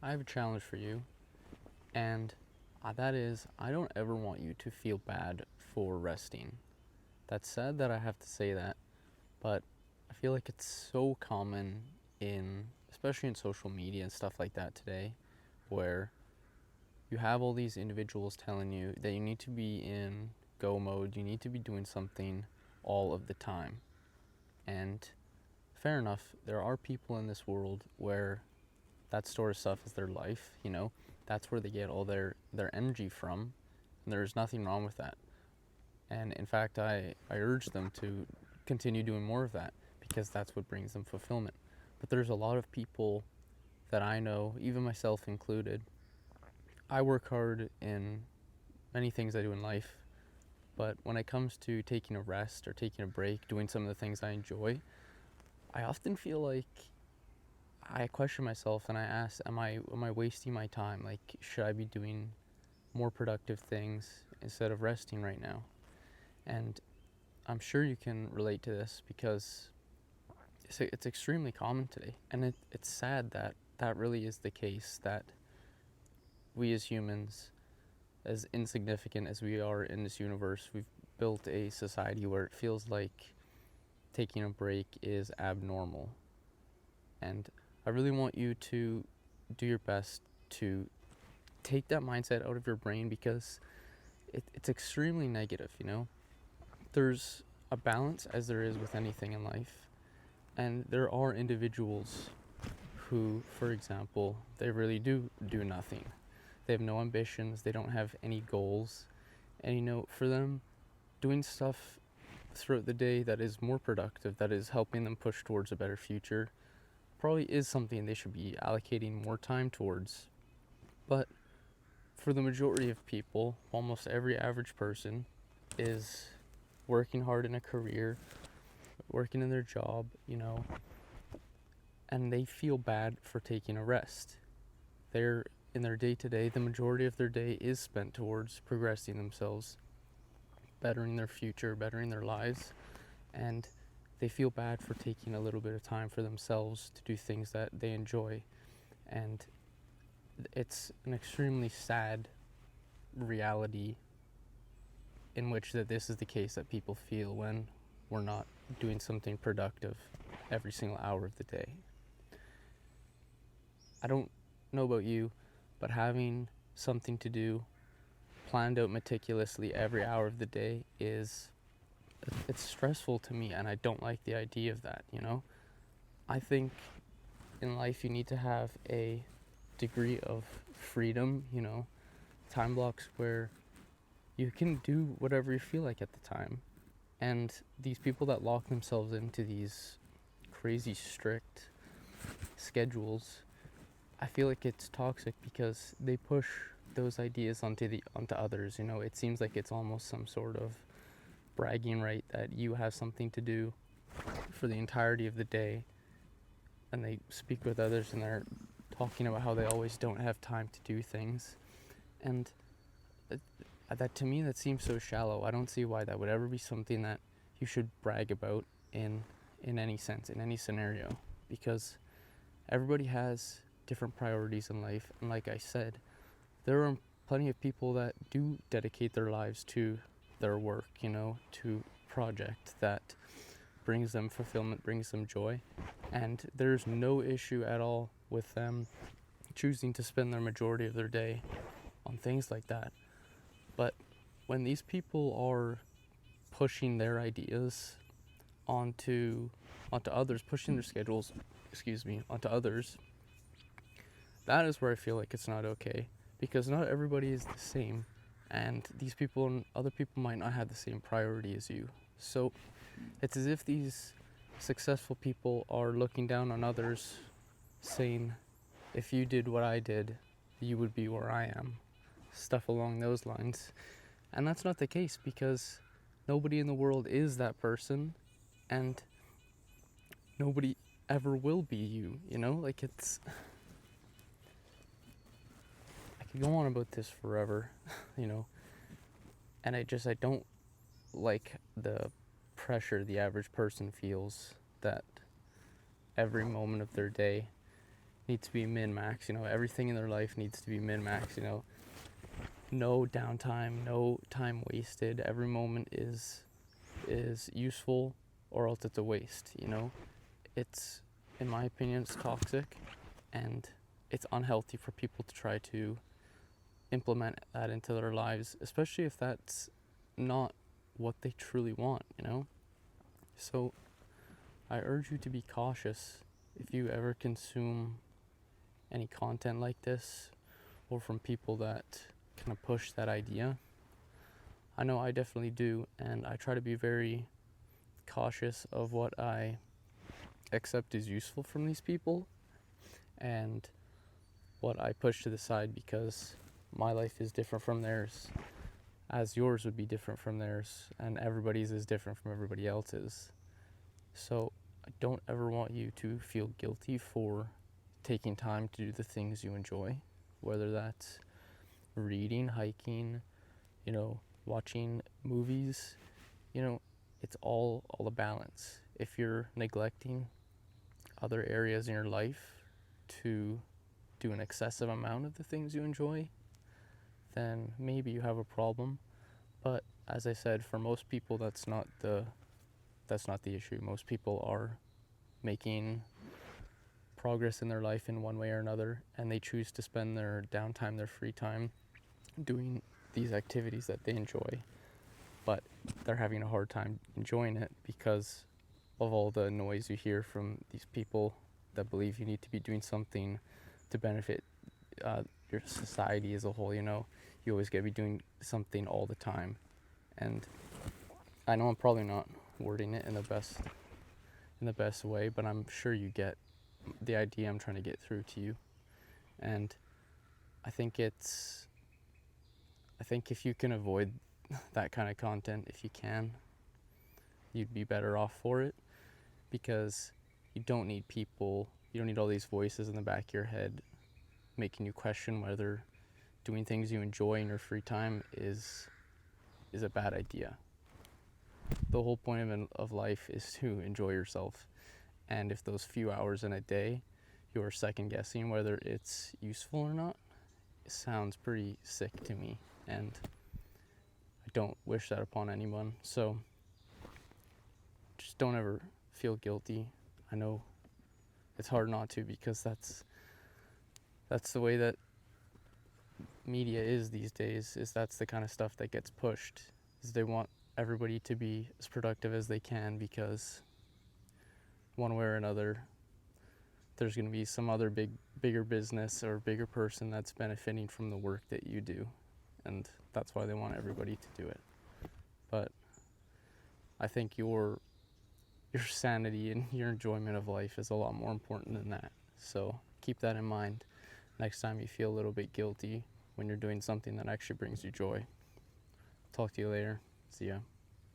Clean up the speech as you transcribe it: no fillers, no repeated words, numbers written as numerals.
I have a challenge for you, and that is I don't ever want you to feel bad for resting. That's sad that I have to say that, but I feel like it's so common especially in social media and stuff like that today, where you have all these individuals telling you that you need to be in go mode, you need to be doing something all of the time. And fair enough, there are people in this world where that sort of stuff is their life. That's where they get all their energy from, and there's nothing wrong with that. And in fact, I urge them to continue doing more of that because that's what brings them fulfillment. But there's a lot of people that I know, even myself included. I work hard in many things I do in life, but when it comes to taking a rest or taking a break, doing some of the things I enjoy, I often feel like I question myself and I ask, am I wasting my time? Like, should I be doing more productive things instead of resting right now? And I'm sure you can relate to this because it's extremely common today. And it's sad that that really is the case, that we as humans, as insignificant as we are in this universe, we've built a society where it feels like taking a break is abnormal. And I really want you to do your best to take that mindset out of your brain because it's extremely negative. There's a balance, as there is with anything in life, and there are individuals who, for example, they really do nothing. They have no ambitions, they don't have any goals, and for them, doing stuff throughout the day that is more productive, that is helping them push towards a better future, probably is something they should be allocating more time towards. But for the majority of people, almost every average person is working hard in a career, working in their job, and they feel bad for taking a rest. They're in their day-to-day, the majority of their day is spent towards progressing themselves, bettering their future, bettering their lives, and they feel bad for taking a little bit of time for themselves to do things that they enjoy. And it's an extremely sad reality in which that this is the case, that people feel when we're not doing something productive every single hour of the day. I don't know about you, but having something to do planned out meticulously every hour of the day it's stressful to me, and I don't like the idea of that. I think in life you need to have a degree of freedom, time blocks where you can do whatever you feel like at the time. And these people that lock themselves into these crazy strict schedules, I feel like it's toxic because they push those ideas onto others. It seems like it's almost some sort of bragging right that you have something to do for the entirety of the day, and they speak with others and they're talking about how they always don't have time to do things. And that, to me, that seems so shallow. I don't see why that would ever be something that you should brag about in any sense, in any scenario, because everybody has different priorities in life. And like I said, there are plenty of people that do dedicate their lives to their work, to project that brings them fulfillment, brings them joy. And there's no issue at all with them choosing to spend their majority of their day on things like that. But when these people are pushing their ideas onto others, pushing their schedules, onto others, that is where I feel like it's not okay, because not everybody is the same, and these people and other people might not have the same priority as you. So it's as if these successful people are looking down on others, saying, if you did what I did, you would be where I am. Stuff along those lines. And that's not the case, because nobody in the world is that person, and nobody ever will be you. Like, I could go on about this forever, and I don't like the pressure the average person feels that every moment of their day need to be min-max. Everything in their life needs to be min-max. No downtime, no time wasted. Every moment is useful, or else it's a waste. It's, in my opinion, it's toxic, and it's unhealthy for people to try to implement that into their lives, especially if that's not what they truly want. So I urge you to be cautious if you ever consume any content like this, or from people that kind of push that idea. I know I definitely do, and I try to be very cautious of what I accept is useful from these people and what I push to the side, because my life is different from theirs, as yours would be different from theirs, and everybody's is different from everybody else's. So I don't ever want you to feel guilty for taking time to do the things you enjoy, whether that's reading, hiking, watching movies. It's all a balance. If you're neglecting other areas in your life to do an excessive amount of the things you enjoy, then maybe you have a problem. But as I said, for most people, that's not the issue. Most people are making progress in their life in one way or another, and they choose to spend their downtime, their free time, doing these activities that they enjoy. But they're having a hard time enjoying it because of all the noise you hear from these people that believe you need to be doing something to benefit your society as a whole. You always got to be doing something all the time. And I know I'm probably not wording it in the best way, but I'm sure you get the idea I'm trying to get through to you. And I think if you can avoid that kind of content, if you can, you'd be better off for it, because you don't need all these voices in the back of your head making you question whether doing things you enjoy in your free time is a bad idea. The whole point of life is to enjoy yourself, and if those few hours in a day you're second guessing whether it's useful or not, it sounds pretty sick to me, and I don't wish that upon anyone. So just don't ever feel guilty. I know it's hard not to, because that's the way that media is these days. That's the kind of stuff that gets pushed. Is they want everybody to be as productive as they can, because one way or another there's going to be some other bigger business or bigger person that's benefiting from the work that you do, and that's why they want everybody to do it. But I think your sanity and your enjoyment of life is a lot more important than that. So keep that in mind next time you feel a little bit guilty when you're doing something that actually brings you joy. Talk to you later. See ya.